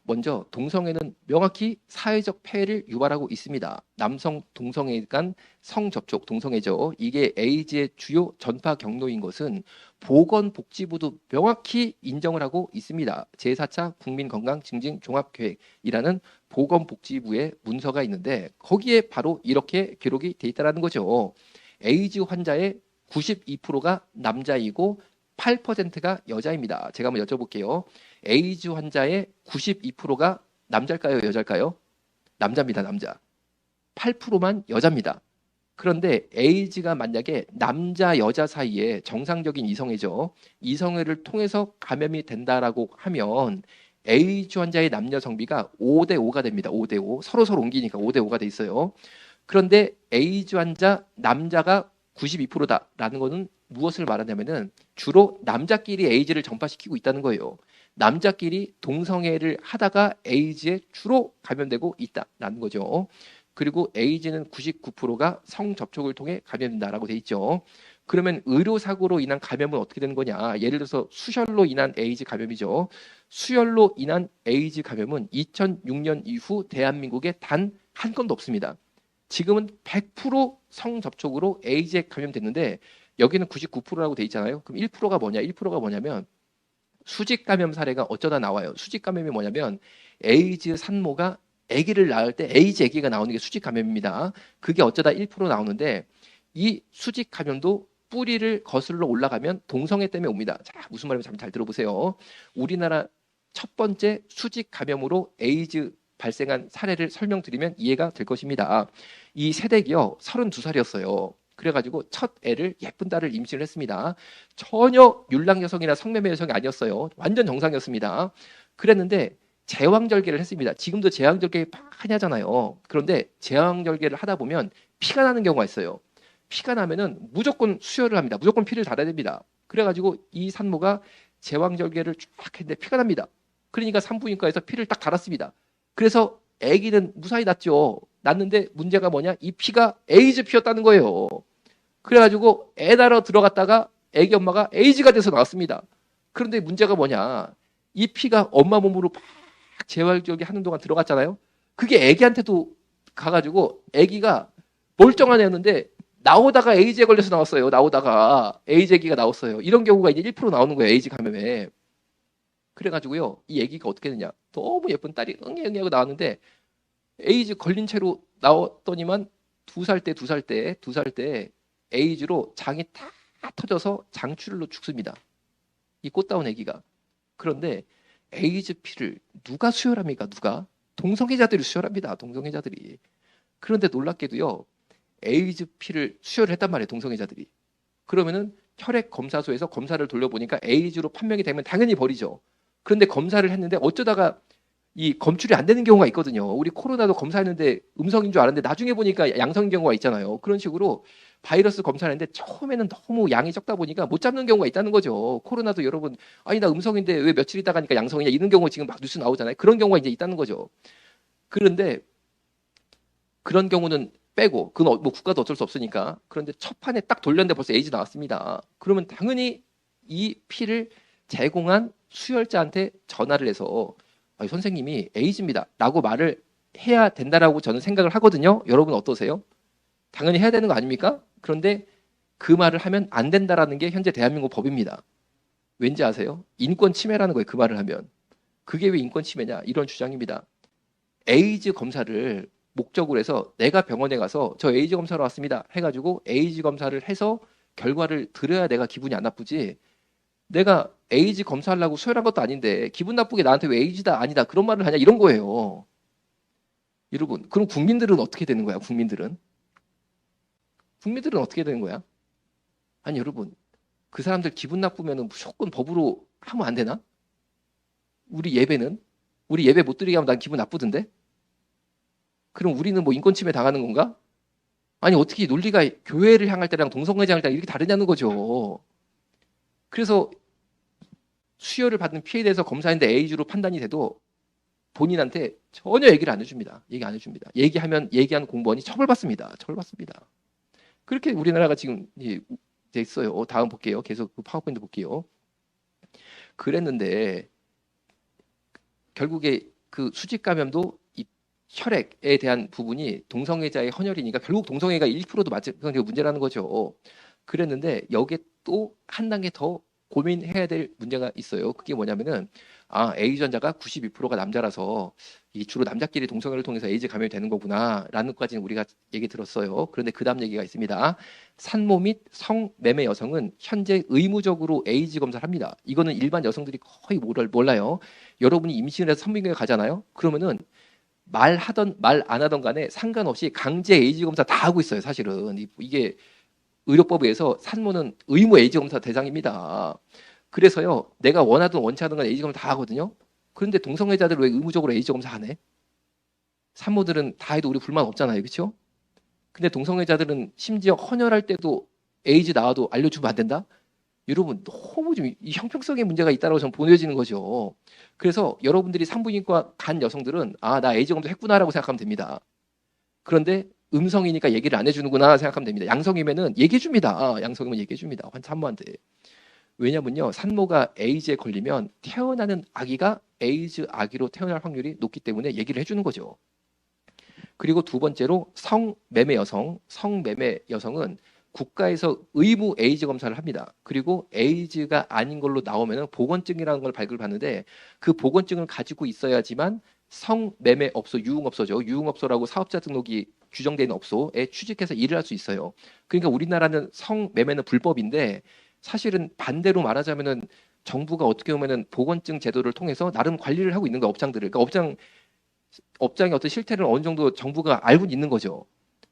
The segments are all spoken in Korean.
먼저 동성애는 명확히 사회적 폐해를 유발하고 있습니다. 남성 동성애 간 성접촉, 동성애죠. 이게 에이즈의 주요 전파 경로인 것은 보건복지부도 명확히 인정을 하고 있습니다. 제4차 국민건강증진종합계획이라는 보건복지부의 문서가 있는데 거기에 바로 이렇게 기록이 돼 있다는 거죠. 에이즈 환자의 92%가 남자이고 8%가 여자입니다. 제가 한번 여쭤볼게요. 에이즈 환자의 92%가 남자일까요? 여자일까요? 남자입니다. 남자. 8%만 여자입니다. 그런데 에이즈가 만약에 남자, 여자 사이에 정상적인 이성애죠. 이성애를 통해서 감염이 된다라고 하면 에이즈 환자의 남녀 성비가 5대 5가 됩니다. 5대 5. 서로 옮기니까 5대 5가 돼 있어요. 그런데 에이즈 환자 남자가 92%다라는 것은 무엇을 말하냐면은 주로 남자끼리 에이즈를 전파시키고 있다는 거예요. 남자끼리 동성애를 하다가 에이즈에 주로 감염되고 있다라는 거죠. 그리고 에이즈는 99%가 성접촉을 통해 감염된다라고 돼 있죠. 그러면 의료사고로 인한 감염은 어떻게 되는 거냐? 예를 들어서 수혈로 인한 에이즈 감염이죠. 수혈로 인한 에이즈 감염은 2006년 이후 대한민국에 단 한 건도 없습니다. 지금은 100% 성접촉으로 에이즈에 감염됐는데 여기는 99%라고 돼 있잖아요. 그럼 1%가 뭐냐? 1%가 뭐냐면 수직 감염 사례가 어쩌다 나와요. 수직 감염이 뭐냐면 에이즈 산모가 아기를 낳을 때 에이즈 아기가 나오는 게 수직 감염입니다. 그게 어쩌다 1% 나오는데 이 수직 감염도 뿌리를 거슬러 올라가면 동성애 때문에 옵니다. 자, 무슨 말인지 잘 들어보세요. 우리나라 첫 번째 수직 감염으로 에이즈 발생한 사례를 설명드리면 이해가 될 것입니다. 이 새댁이요 32살이었어요. 그래가지고 첫 애를 예쁜 딸을 임신을 했습니다. 전혀 율랑 여성이나 성매매 여성이 아니었어요. 완전 정상이었습니다. 그랬는데 제왕절개를 했습니다. 지금도 제왕절개 많이 하잖아요. 그런데 제왕절개를 하다 보면 피가 나는 경우가 있어요. 피가 나면은 무조건 수혈을 합니다. 무조건 피를 달아야 됩니다. 그래가지고 이 산모가 제왕절개를 쫙 했는데 피가 납니다. 그러니까 산부인과에서 피를 딱 달았습니다. 그래서 아기는 무사히 났죠. 났는데 문제가 뭐냐? 이 피가 에이즈 피였다는 거예요. 그래가지고 애 낳으러 들어갔다가 아기 엄마가 에이즈가 돼서 나왔습니다. 그런데 문제가 뭐냐? 이 피가 엄마 몸으로 막 재활절개 하는 동안 들어갔잖아요. 그게 아기한테도 가가지고 아기가 멀쩡한 애였는데 나오다가 에이즈에 걸려서 나왔어요. 나오다가 에이즈 아기가 나왔어요. 이런 경우가 이제 1% 나오는 거예요. 에이즈 감염에. 그래가지고요. 이 아기가 어떻게 되냐? 너무 예쁜 딸이 응애 하고 나왔는데 에이즈 걸린 채로 나왔더니만 2살 때 에이즈로 장이 다 터져서 장출혈로 죽습니다. 이 꽃다운 아기가. 그런데 에이즈 피를 누가 수혈합니까? 누가? 동성애자들이 수혈합니다. 동성애자들이. 그런데 놀랍게도요. 에이즈 피를 수혈을 했단 말이에요. 동성애자들이. 그러면은 혈액 검사소에서 검사를 돌려보니까 에이즈로 판명이 되면 당연히 버리죠. 그런데 검사를 했는데 어쩌다가 이 검출이 안 되는 경우가 있거든요. 우리 코로나도 검사했는데 음성인 줄 알았는데 나중에 보니까 양성인 경우가 있잖아요. 그런 식으로 바이러스 검사를 했는데 처음에는 너무 양이 적다 보니까 못 잡는 경우가 있다는 거죠. 코로나도 여러분 아니 나 음성인데 왜 며칠 있다 가니까 양성이냐 이런 경우가 지금 막 뉴스 나오잖아요. 그런 경우가 이제 있다는 거죠. 그런데 그런 경우는 빼고 그건 뭐 국가도 어쩔 수 없으니까. 그런데 첫 판에 딱 돌렸는데 벌써 에이즈 나왔습니다. 그러면 당연히 이 피를 제공한 수혈자한테 전화를 해서 선생님이 에이즈입니다 라고 말을 해야 된다라고 저는 생각을 하거든요. 여러분 어떠세요? 당연히 해야 되는 거 아닙니까? 그런데 그 말을 하면 안 된다라는 게 현재 대한민국 법입니다. 왠지 아세요? 인권 침해라는 거예요. 그 말을 하면. 그게 왜 인권 침해냐? 이런 주장입니다. 에이즈 검사를 목적으로 해서 내가 병원에 가서 저 에이즈 검사로 왔습니다 해가지고 에이즈 검사를 해서 결과를 들어야 내가 기분이 안 나쁘지. 내가 에이즈 검사하려고 수혈한 것도 아닌데 기분 나쁘게 나한테 왜 에이즈다 아니다 그런 말을 하냐 이런 거예요. 여러분 그럼 국민들은 어떻게 되는 거야? 국민들은 어떻게 되는 거야? 아니 여러분 그 사람들 기분 나쁘면 무조건 법으로 하면 안 되나? 우리 예배 못 드리게 하면 난 기분 나쁘던데? 그럼 우리는 뭐 인권 침해 당하는 건가? 아니 어떻게 논리가 교회를 향할 때랑 동성애자 할 때랑 이렇게 다르냐는 거죠. 그래서 수혈을 받은 피해에 대해서 검사했는데 에이즈로 판단이 돼도 본인한테 전혀 얘기를 안 해줍니다. 얘기 안 해줍니다. 얘기한 공무원이 처벌받습니다. 처벌받습니다. 그렇게 우리나라가 지금 돼 있어요. 다음 볼게요. 계속 그 파워포인트 볼게요. 그랬는데 결국에 그 수직 감염도 이 혈액에 대한 부분이 동성애자의 헌혈이니까 결국 동성애가 1%도 마찬가지로 문제라는 거죠. 그랬는데 여기에 또 한 단계 더 고민해야 될 문제가 있어요. 그게 뭐냐면은 에이즈 환자가 92%가 남자라서 이 주로 남자끼리 동성애를 통해서 에이즈 감염이 되는 거구나라는 것까지는 우리가 얘기 들었어요. 그런데 그 다음 얘기가 있습니다. 산모 및 성매매 여성은 현재 의무적으로 에이즈 검사를 합니다. 이거는 일반 여성들이 거의 몰라요. 여러분이 임신을 해서 산부인과에 가잖아요. 그러면은 말하던 말 안 하던 간에 상관없이 강제 에이즈 검사 다 하고 있어요. 사실은 이게 의료법에 의해서 산모는 의무 에이즈 검사 대상입니다. 그래서요, 내가 원하든 원치 않든 간에 에이즈 검사 다 하거든요. 그런데 동성애자들 왜 의무적으로 에이즈 검사 안 해? 산모들은 다 해도 우리 불만 없잖아요. 그렇죠? 근데 동성애자들은 심지어 헌혈할 때도 에이즈 나와도 알려주면 안 된다? 여러분 너무 좀 이 형평성의 문제가 있다고 저는 보여지는 거죠. 그래서 여러분들이 산부인과 간 여성들은 나 에이즈 검사 했구나라고 생각하면 됩니다. 그런데 음성이니까 얘기를 안 해주는구나 생각하면 됩니다. 양성이면은 얘기해줍니다. 양성이면 얘기해줍니다. 산모한테. 왜냐면요, 산모가 에이즈에 걸리면 태어나는 아기가 에이즈 아기로 태어날 확률이 높기 때문에 얘기를 해주는 거죠. 그리고 두 번째로 성매매 여성은 국가에서 의무 에이즈 검사를 합니다. 그리고 에이즈가 아닌 걸로 나오면 보건증이라는 걸 발급받는데 그 보건증을 가지고 있어야지만 성매매업소, 유흥업소죠. 유흥업소라고 사업자 등록이 규정되어 있는 업소에 취직해서 일을 할 수 있어요. 그러니까 우리나라는 성매매는 불법인데 사실은 반대로 말하자면은 정부가 어떻게 보면은 보건증 제도를 통해서 나름 관리를 하고 있는 거예요. 업장들을. 그러니까 업장의 어떤 실태를 어느 정도 정부가 알고 있는 거죠.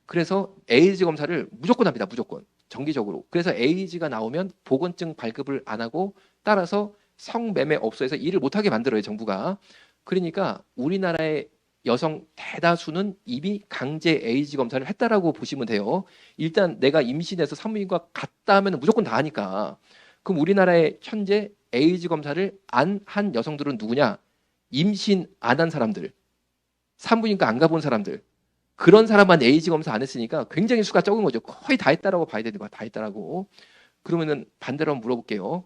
그래서 에이즈 검사를 무조건 합니다. 무조건. 정기적으로. 그래서 에이즈가 나오면 보건증 발급을 안 하고 따라서 성매매업소에서 일을 못하게 만들어요. 정부가. 그러니까 우리나라의 여성 대다수는 이미 강제 에이즈 검사를 했다라고 보시면 돼요. 일단 내가 임신해서 산부인과 갔다 하면 무조건 다 하니까. 그럼 우리나라의 현재 에이즈 검사를 안 한 여성들은 누구냐? 임신 안 한 사람들, 산부인과 안 가본 사람들, 그런 사람만 에이즈 검사 안 했으니까 굉장히 수가 적은 거죠. 거의 다 했다라고 봐야 되는 거야. 다 했다라고. 그러면은 반대로 한번 물어볼게요.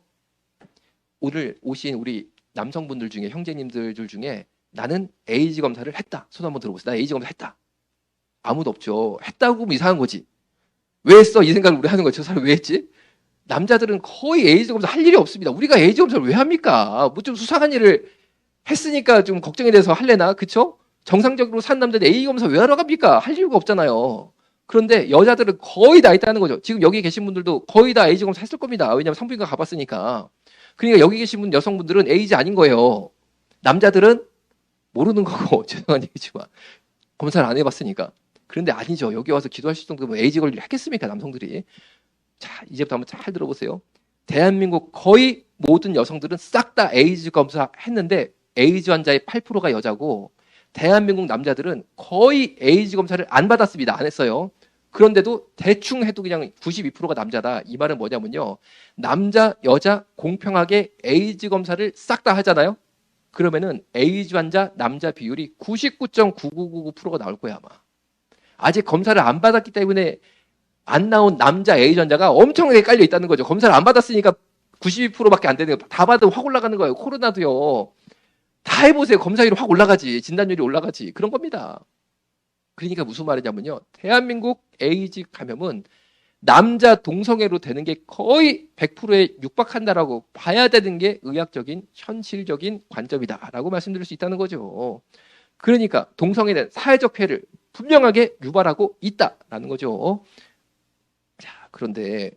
오늘 오신 우리 남성분들 중에 형제님들 중에 나는 에이즈 검사를 했다. 손 한번 들어보세요. 나 에이즈 검사 했다. 아무도 없죠. 했다고 하면 이상한 거지. 왜 했어? 이 생각을 우리 하는 거죠. 저 사람 왜 했지? 남자들은 거의 에이즈 검사 할 일이 없습니다. 우리가 에이즈 검사를 왜 합니까? 뭐 좀 수상한 일을 했으니까 좀 걱정이 돼서 할래나? 그쵸? 정상적으로 산 남자들 에이즈 검사 왜 하러 갑니까? 할 이유가 없잖아요. 그런데 여자들은 거의 다 있다는 거죠. 지금 여기 계신 분들도 거의 다 에이즈 검사 했을 겁니다. 왜냐하면 산부인과 가봤으니까. 그러니까 여기 계신 분 여성분들은 에이즈 아닌 거예요. 남자들은 모르는 거고 죄송한 얘기지만 검사를 안 해봤으니까. 그런데 아니죠. 여기 와서 기도하실 정도면 에이즈 관리를 했겠습니까? 남성들이. 자, 이제부터 한번 잘 들어보세요. 대한민국 거의 모든 여성들은 싹 다 에이즈 검사 했는데 에이즈 환자의 8%가 여자고 대한민국 남자들은 거의 에이즈 검사를 안 받았습니다. 안 했어요. 그런데도 대충 해도 그냥 92%가 남자다. 이 말은 뭐냐면요. 남자, 여자 공평하게 에이즈 검사를 싹 다 하잖아요. 그러면은 에이즈 환자 남자 비율이 99.9999%가 나올 거야 아마. 아직 검사를 안 받았기 때문에 안 나온 남자 에이즈 환자가 엄청나게 깔려 있다는 거죠. 검사를 안 받았으니까 92%밖에 안 되는 거예요. 다 받으면 확 올라가는 거예요. 코로나도요. 다 해보세요. 검사율이 확 올라가지. 진단율이 올라가지. 그런 겁니다. 그러니까 무슨 말이냐면요. 대한민국 에이즈 감염은 남자 동성애로 되는 게 거의 100%에 육박한다라고 봐야 되는 게 의학적인 현실적인 관점이다라고 말씀드릴 수 있다는 거죠. 그러니까 동성애는 사회적 폐해를 분명하게 유발하고 있다라는 거죠. 자, 그런데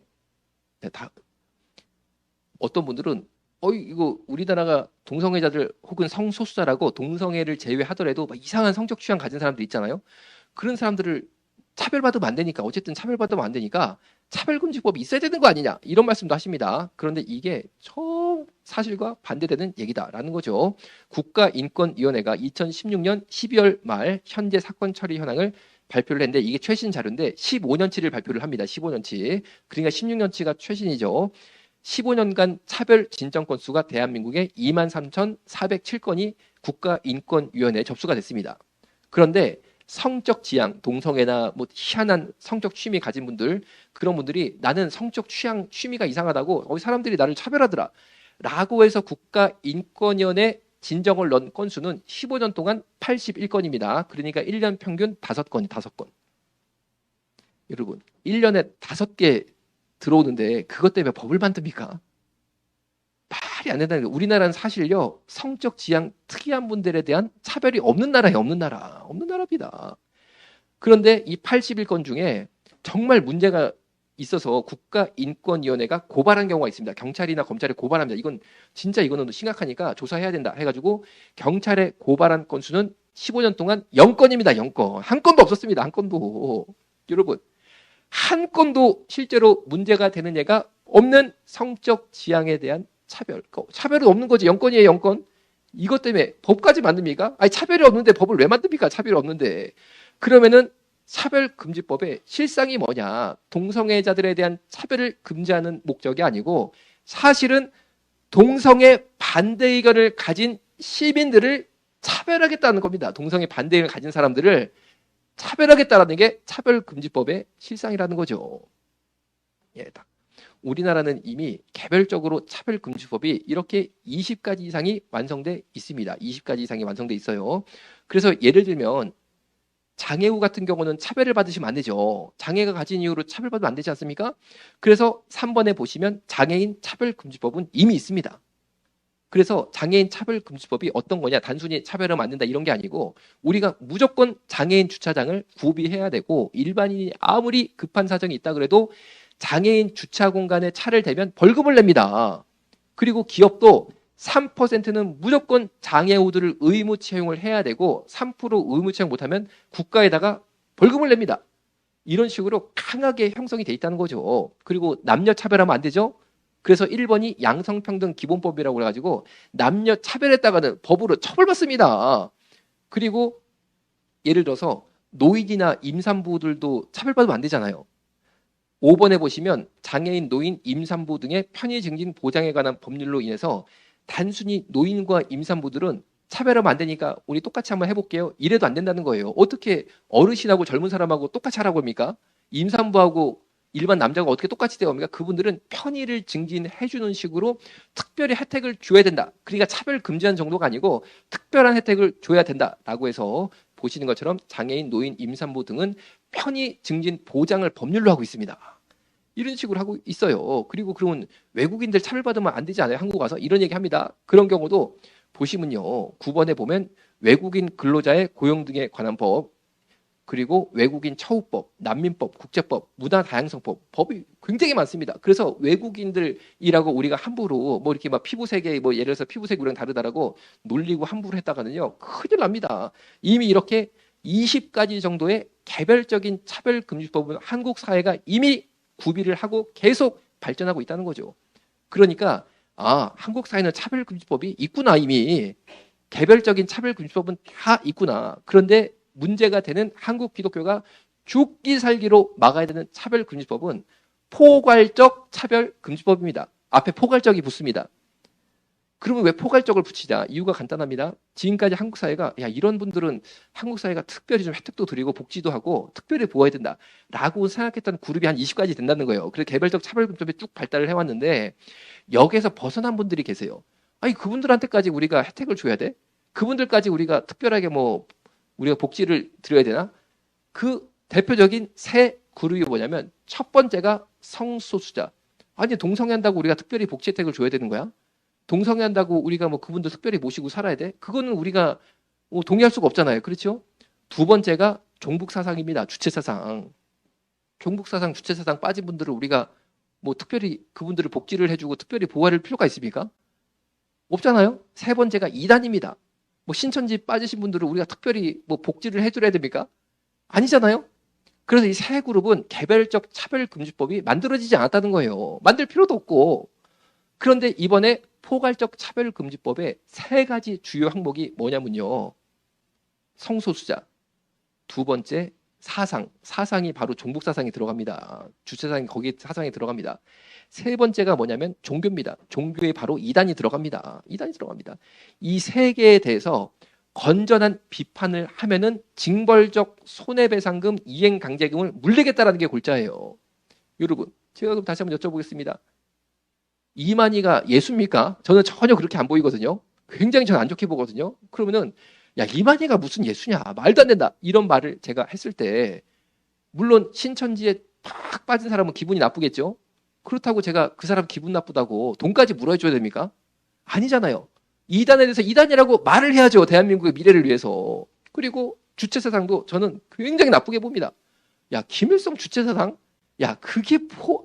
어떤 분들은 이거 우리나라가 동성애자들 혹은 성소수자라고 동성애를 제외하더라도 막 이상한 성적 취향 가진 사람들 있잖아요. 그런 사람들을 차별받으면 안 되니까 어쨌든 차별받으면 안 되니까 차별금지법이 있어야 되는 거 아니냐 이런 말씀도 하십니다. 그런데 이게 정 사실과 반대되는 얘기다라는 거죠. 국가인권위원회가 2016년 12월 말 현재 사건 처리 현황을 발표를 했는데 이게 최신 자료인데 15년치를 발표를 합니다. 15년치. 그러니까 16년치가 최신이죠. 15년간 차별 진정 건수가 대한민국에 23,407건이 국가인권위원회에 접수가 됐습니다. 그런데 성적 지향, 동성애나 뭐 희한한 성적 취미 가진 분들, 그런 분들이 나는 성적 취미가 이상하다고 사람들이 나를 차별하더라 라고 해서 국가인권위원회 진정을 넣은 건수는 15년 동안 81건입니다. 그러니까 1년 평균 5건이 5건. 여러분, 1년에 5개 들어오는데 그것 때문에 법을 만듭니까? 말이 안 된다는 거예요. 우리나라는 사실요, 성적 지향 특이한 분들에 대한 차별이 없는 나라예요. 없는 나라. 없는 나라입니다. 그런데 이 81건 중에 정말 문제가 있어서 국가인권위원회가 고발한 경우가 있습니다. 경찰이나 검찰에 고발합니다. 이건 진짜 이거는 심각하니까 조사해야 된다 해가지고 경찰에 고발한 건수는 15년 동안 0건입니다. 0건. 한 건도 없었습니다. 한 건도. 여러분, 한 건도 실제로 문제가 되는 예가 없는 성적 지향에 대한 차별. 차별은 없는 거지. 0건이에요. 0건. 이것 때문에 법까지 만듭니까? 아니, 차별이 없는데 법을 왜 만듭니까? 차별이 없는데. 그러면은 차별금지법의 실상이 뭐냐? 동성애자들에 대한 차별을 금지하는 목적이 아니고 사실은 동성애 반대 의견을 가진 시민들을 차별하겠다는 겁니다. 동성애 반대 의견을 가진 사람들을 차별하겠다는 게 차별금지법의 실상이라는 거죠. 예, 우리나라는 이미 개별적으로 차별금지법이 이렇게 20가지 이상이 완성돼 있습니다. 20가지 이상이 완성돼 있어요. 그래서 예를 들면 장애우 같은 경우는 차별을 받으시면 안 되죠. 장애가 가진 이유로 차별받으면 안 되지 않습니까? 그래서 3번에 보시면 장애인 차별금지법은 이미 있습니다. 그래서 장애인 차별금지법이 어떤 거냐, 단순히 차별하면 안 된다 이런 게 아니고 우리가 무조건 장애인 주차장을 구비해야 되고 일반인이 아무리 급한 사정이 있다 그래도 장애인 주차 공간에 차를 대면 벌금을 냅니다. 그리고 기업도 3%는 무조건 장애우들을 의무 채용을 해야 되고 3% 의무 채용 못하면 국가에다가 벌금을 냅니다. 이런 식으로 강하게 형성이 돼 있다는 거죠. 그리고 남녀 차별하면 안 되죠. 그래서 1번이 양성평등 기본법이라고 해가지고 남녀 차별했다가는 법으로 처벌받습니다. 그리고 예를 들어서 노인이나 임산부들도 차별받으면 안 되잖아요. 5번에 보시면 장애인, 노인, 임산부 등의 편의 증진 보장에 관한 법률로 인해서 단순히 노인과 임산부들은 차별하면 안 되니까 우리 똑같이 한번 해볼게요. 이래도 안 된다는 거예요. 어떻게 어르신하고 젊은 사람하고 똑같이 하라고 합니까? 임산부하고 일반 남자가 어떻게 똑같이 되어 합니까? 그분들은 편의를 증진해 주는 식으로 특별히 혜택을 줘야 된다. 그러니까 차별 금지한 정도가 아니고 특별한 혜택을 줘야 된다라고 해서 보시는 것처럼 장애인, 노인, 임산부 등은 편의 증진 보장을 법률로 하고 있습니다. 이런 식으로 하고 있어요. 그리고 그러면 외국인들 차별받으면 안 되지 않아요? 한국 와서 이런 얘기 합니다. 그런 경우도 보시면요. 9번에 보면 외국인 근로자의 고용 등에 관한 법, 그리고 외국인 처우법, 난민법, 국제법, 문화다양성법, 법이 굉장히 많습니다. 그래서 외국인들이라고 우리가 함부로 뭐 이렇게 막 피부색에 뭐 예를 들어서 피부색 우리랑 다르다라고 놀리고 함부로 했다가는요. 큰일 납니다. 이미 이렇게 20가지 정도의 개별적인 차별금지법은 한국 사회가 이미 구비를 하고 계속 발전하고 있다는 거죠. 그러니까 한국 사회는 차별금지법이 있구나. 이미 개별적인 차별금지법은 다 있구나. 그런데 문제가 되는 한국 기독교가 죽기 살기로 막아야 되는 차별금지법은 포괄적 차별금지법입니다. 앞에 포괄적이 붙습니다. 그러면 왜 포괄적을 붙이냐? 이유가 간단합니다. 지금까지 한국 사회가 이런 분들은 한국 사회가 특별히 좀 혜택도 드리고 복지도 하고 특별히 보호해야 된다라고 생각했던 그룹이 한 20가지 된다는 거예요. 그래서 개별적 차별금지법이 쭉 발달을 해왔는데 여기에서 벗어난 분들이 계세요. 아니 그분들한테까지 우리가 혜택을 줘야 돼? 그분들까지 우리가 특별하게 우리가 복지를 드려야 되나? 그 대표적인 세 그룹이 뭐냐면 첫 번째가 성소수자. 아니 동성애한다고 우리가 특별히 복지 혜택을 줘야 되는 거야? 동성애한다고 우리가 그분들 특별히 모시고 살아야 돼? 그거는 우리가 동의할 수가 없잖아요. 그렇죠? 두 번째가 종북사상입니다. 주체사상. 종북사상, 주체사상 빠진 분들을 우리가 특별히 그분들을 복지를 해주고 특별히 보호할 필요가 있습니까? 없잖아요. 세 번째가 이단입니다. 신천지 빠지신 분들을 우리가 특별히 복지를 해드려야 됩니까? 아니잖아요. 그래서 이 세 그룹은 개별적 차별금지법이 만들어지지 않았다는 거예요. 만들 필요도 없고. 그런데 이번에 포괄적 차별금지법의 세 가지 주요 항목이 뭐냐면요. 성소수자, 두 번째 사상이 바로 종북사상이 들어갑니다. 주체사상이 거기에 사상이 들어갑니다. 세 번째가 뭐냐면 종교입니다. 종교에 바로 이단이 들어갑니다. 이 세 개에 대해서 건전한 비판을 하면은 징벌적 손해배상금, 이행강제금을 물리겠다라는 게 골자예요. 여러분, 제가 그럼 다시 한번 여쭤보겠습니다. 이만희가 예수입니까? 저는 전혀 그렇게 안 보이거든요. 굉장히 저는 안 좋게 보거든요. 그러면은 야, 이만희가 무슨 예수냐, 말도 안 된다, 이런 말을 제가 했을 때 물론 신천지에 팍 빠진 사람은 기분이 나쁘겠죠. 그렇다고 제가 그 사람 기분 나쁘다고 돈까지 물어줘야 됩니까? 아니잖아요. 이단에 대해서 이단이라고 말을 해야죠. 대한민국의 미래를 위해서. 그리고 주체사상도 저는 굉장히 나쁘게 봅니다. 야, 김일성 주체사상? 야, 그게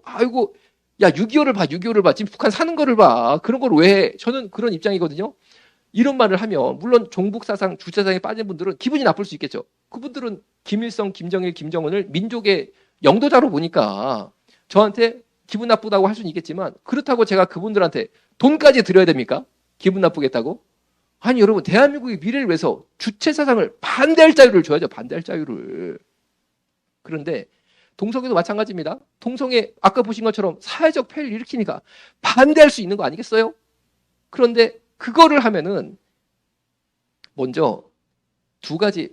아이고, 야, 6.25를 봐, 6.25를 봐. 지금 북한 사는 거를 봐. 그런 걸 왜 해? 저는 그런 입장이거든요. 이런 말을 하면 물론 종북사상, 주체사상에 빠진 분들은 기분이 나쁠 수 있겠죠. 그분들은 김일성, 김정일, 김정은을 민족의 영도자로 보니까 저한테 기분 나쁘다고 할 수는 있겠지만, 그렇다고 제가 그분들한테 돈까지 드려야 됩니까? 기분 나쁘겠다고? 아니, 여러분, 대한민국의 미래를 위해서 주체사상을 반대할 자유를 줘야죠. 반대할 자유를. 그런데 동성애도 마찬가지입니다. 동성애 아까 보신 것처럼 사회적 폐해를 일으키니까 반대할 수 있는 거 아니겠어요? 그런데 그거를 하면은 먼저 두 가지를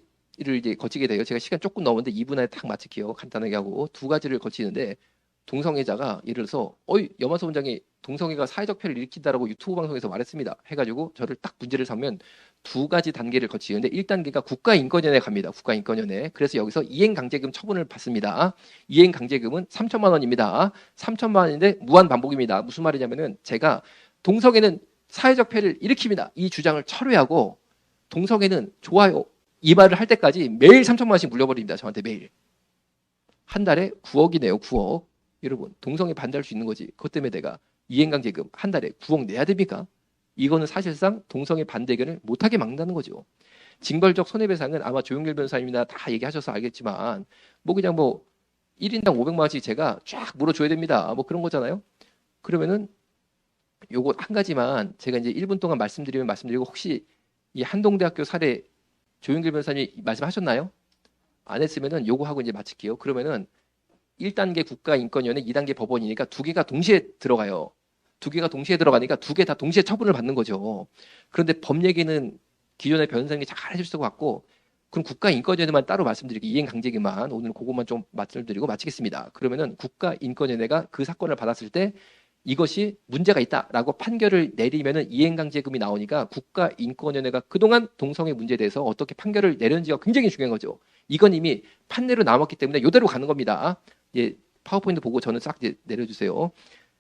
이제 거치게 돼요. 제가 시간 조금 넘었는데 2분 안에 딱 마칠게요. 간단하게 하고. 두 가지를 거치는데, 동성애자가 예를 들어서 염화소 원장이 동성애가 사회적 폐해를 일으킨다라고 유튜브 방송에서 말했습니다 해가지고 저를 딱 문제를 삼으면 두 가지 단계를 거치는데, 1단계가 국가인권위원회에 갑니다. 국가인권위원회. 그래서 여기서 이행강제금 처분을 받습니다. 이행강제금은 3천만 원입니다. 3천만 원인데 무한 반복입니다. 무슨 말이냐면은, 제가 동성애는 사회적 폐해를 일으킵니다, 이 주장을 철회하고, 동성애는 좋아요, 이 말을 할 때까지 매일 3천만 원씩 물려버립니다. 저한테 매일. 한 달에 9억이네요. 9억. 여러분, 동성애 반대할 수 있는 거지. 그것 때문에 내가 이행강제금 한 달에 9억 내야 됩니까? 이거는 사실상 동성애 반대 의견을 못하게 막는다는 거죠. 징벌적 손해배상은 아마 조용길 변호사님이나 다 얘기하셔서 알겠지만, 그냥 1인당 500만 원씩 제가 쫙 물어줘야 됩니다. 그런 거잖아요. 그러면은 요거 한 가지만 제가 이제 1분 동안 말씀드리고, 혹시 이 한동대학교 사례 조용길 변호사님 말씀하셨나요? 안 했으면은 요거 하고 이제 마칠게요. 그러면은 1단계 국가인권위원회, 2단계 법원이니까 두 개가 동시에 들어가요. 두 개가 동시에 들어가니까 두 개 다 동시에 처분을 받는 거죠. 그런데 법 얘기는 기존의 변호사님이 잘 해주실 것 같고, 그럼 국가인권위원회만 따로 말씀드리고, 이행강제기만 오늘 그것만 좀 말씀드리고 마치겠습니다. 그러면은 국가인권위원회가 그 사건을 받았을 때 이것이 문제가 있다라고 판결을 내리면은 이행강제금이 나오니까, 국가인권위원회가 그동안 동성애 문제에 대해서 어떻게 판결을 내렸는지가 굉장히 중요한 거죠. 이건 이미 판례로 남았기 때문에 이대로 가는 겁니다. 예, 파워포인트 보고 저는 싹 이제 내려주세요.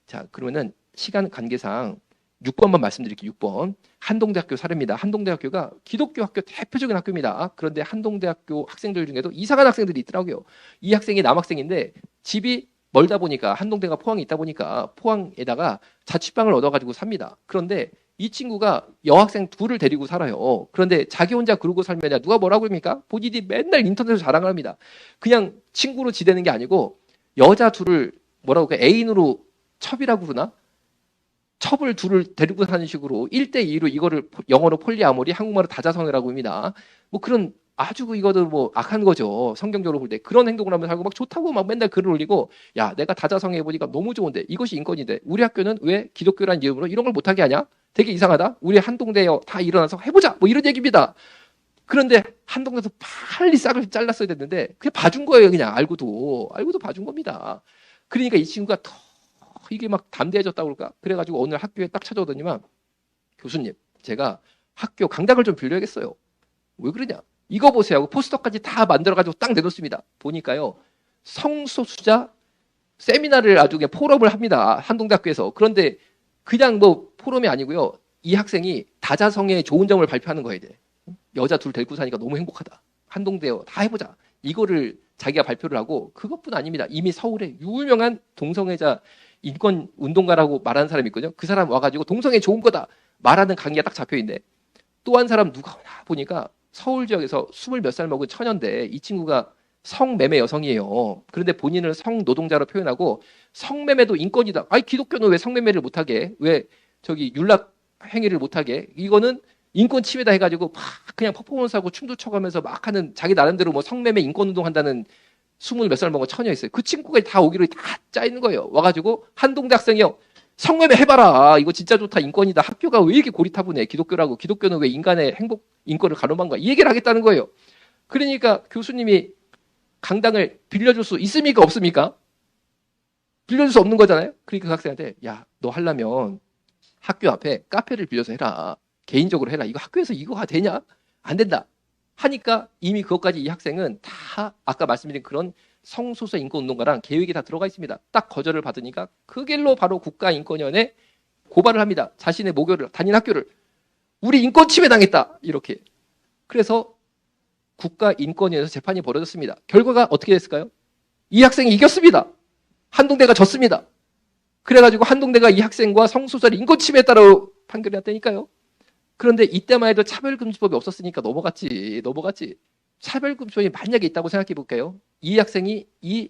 자, 그러면은 시간 관계상 6번만 말씀드릴게요. 6번. 한동대학교 사례입니다. 한동대학교가 기독교 학교 대표적인 학교입니다. 그런데 한동대학교 학생들 중에도 이상한 학생들이 있더라고요. 이 학생이 남학생인데 집이 멀다 보니까, 한동대가 포항에 있다 보니까 포항에다가 자취방을 얻어가지고 삽니다. 그런데 이 친구가 여학생 둘을 데리고 살아요. 그런데 자기 혼자 그러고 살면 누가 뭐라고 그럽니까? 본인이 맨날 인터넷에서 자랑을 합니다. 그냥 친구로 지내는 게 아니고 여자 둘을 뭐라고 애인으로 첩이라고 그러나? 첩을 둘을 데리고 사는 식으로 1대2로 이거를 영어로 폴리아모리, 한국말로 다자성애라고 합니다. 그런 아주 이거도 악한 거죠. 성경적으로 볼 때 그런 행동을 하면서 살고 좋다고 맨날 글을 올리고, 야, 내가 다자성애 해보니까 너무 좋은데 이것이 인권인데 우리 학교는 왜 기독교라는 이름으로 이런 걸 못하게 하냐? 되게 이상하다. 우리 한동대에 다 일어나서 해보자. 이런 얘기입니다. 그런데 한동대에서 빨리 싹을 잘랐어야 됐는데 그냥 봐준 거예요. 그냥 알고도 봐준 겁니다. 그러니까 이 친구가 더 이게 담대해졌다고 그럴까? 그래가지고 오늘 학교에 딱 찾아오더니만, 교수님, 제가 학교 강당을 좀 빌려야겠어요. 왜 그러냐? 이거 보세요 하고 포스터까지 다 만들어가지고 딱 내놓습니다. 보니까요, 성소수자 세미나를 아주 그냥 포럼을 합니다. 한동대학교에서. 그런데 그냥 포럼이 아니고요, 이 학생이 다자성애의 좋은 점을 발표하는 거예요. 이제. 여자 둘 데리고 사니까 너무 행복하다. 한동대요, 다 해보자. 이거를 자기가 발표를 하고, 그것뿐 아닙니다. 이미 서울에 유명한 동성애자 인권 운동가라고 말하는 사람이 있거든요. 그 사람 와가지고 동성애 좋은 거다 말하는 강의가 딱 잡혀있네. 또 한 사람 누가 오나 보니까 서울 지역에서 20몇 살 먹은 처녀인데, 이 친구가 성매매 여성이에요. 그런데 본인을 성노동자로 표현하고, 성매매도 인권이다. 아니, 기독교는 왜 성매매를 못하게, 왜 윤락 행위를 못하게, 이거는 인권 침해다 해가지고 막 그냥 퍼포먼스하고 춤도 춰가면서 막 하는, 자기 나름대로 성매매 인권운동 한다는 20몇 살 먹은 처녀 있어요. 그 친구가 다 오기로 다 짜있는 거예요. 와가지고 한동대 학생이요, 성매매 해봐라. 이거 진짜 좋다. 인권이다. 학교가 왜 이렇게 고리타분해? 기독교라고. 기독교는 왜 인간의 행복, 인권을 가로막은 거야? 이 얘기를 하겠다는 거예요. 그러니까 교수님이 강당을 빌려줄 수 있습니까? 없습니까? 빌려줄 수 없는 거잖아요. 그러니까 그 학생한테, 야, 너 하려면 학교 앞에 카페를 빌려서 해라. 개인적으로 해라. 이거 학교에서 이거가 되냐? 안 된다. 하니까 이미 그것까지 이 학생은 다 아까 말씀드린 그런 성소수자 인권운동가랑 계획이 다 들어가 있습니다. 딱 거절을 받으니까 그 길로 바로 국가인권위원회에 고발을 합니다. 자신의 모교를 다닌 학교를 우리 인권 침해 당했다 이렇게. 그래서 국가인권위에서 재판이 벌어졌습니다. 결과가 어떻게 됐을까요? 이 학생이 이겼습니다. 한동대가 졌습니다. 그래가지고 한동대가 이 학생과 성소수자를 인권 침해했다고 판결이 났다니까요. 그런데 이때만 해도 차별금지법이 없었으니까 넘어갔지. 차별금지법이 만약에 있다고 생각해 볼게요. 이 학생이 이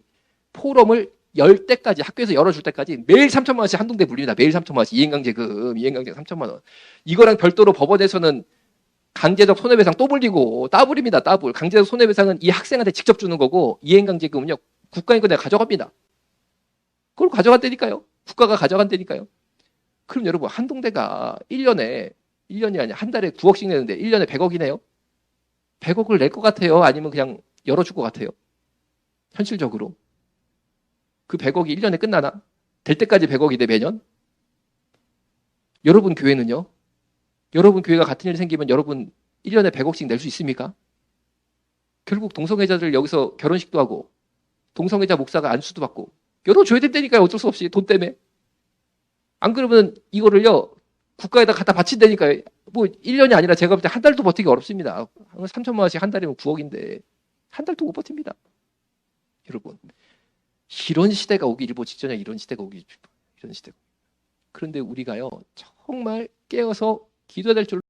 포럼을 열 때까지, 학교에서 열어줄 때까지 매일 3천만 원씩 한동대 물립니다. 매일 3천만 원씩 이행강제금, 이행강제 3천만 원. 이거랑 별도로 법원에서는 강제적 손해배상 또 물리고 따블입니다. 따블. 강제적 손해배상은 이 학생한테 직접 주는 거고 이행강제금은요. 국가인권위가 가져갑니다. 그걸 가져간다니까요. 국가가 가져간다니까요. 그럼 여러분 한동대가 1년이 아니라 한 달에 9억씩 내는데 1년에 100억이네요. 100억을 낼 것 같아요? 아니면 그냥 열어줄 것 같아요? 현실적으로. 그 100억이 1년에 끝나나? 될 때까지 100억이 돼 매년? 여러분 교회는요? 여러분 교회가 같은 일이 생기면 여러분 1년에 100억씩 낼 수 있습니까? 결국 동성애자들 여기서 결혼식도 하고 동성애자 목사가 안수도 받고 열어줘야 된다니까요. 어쩔 수 없이 돈 때문에. 안 그러면 이거를요 국가에다 갖다 바친다니까요. 뭐 1년이 아니라 제가 볼 때 한 달도 버티기 어렵습니다. 3천만 원씩 한 달이면 9억인데 한 달도 못 버팁니다. 여러분 이런 시대가 오기 일보 직전에 이런 시대가 오기 이런 시대가. 그런데 우리가요 정말 깨어서 기도해야 될 줄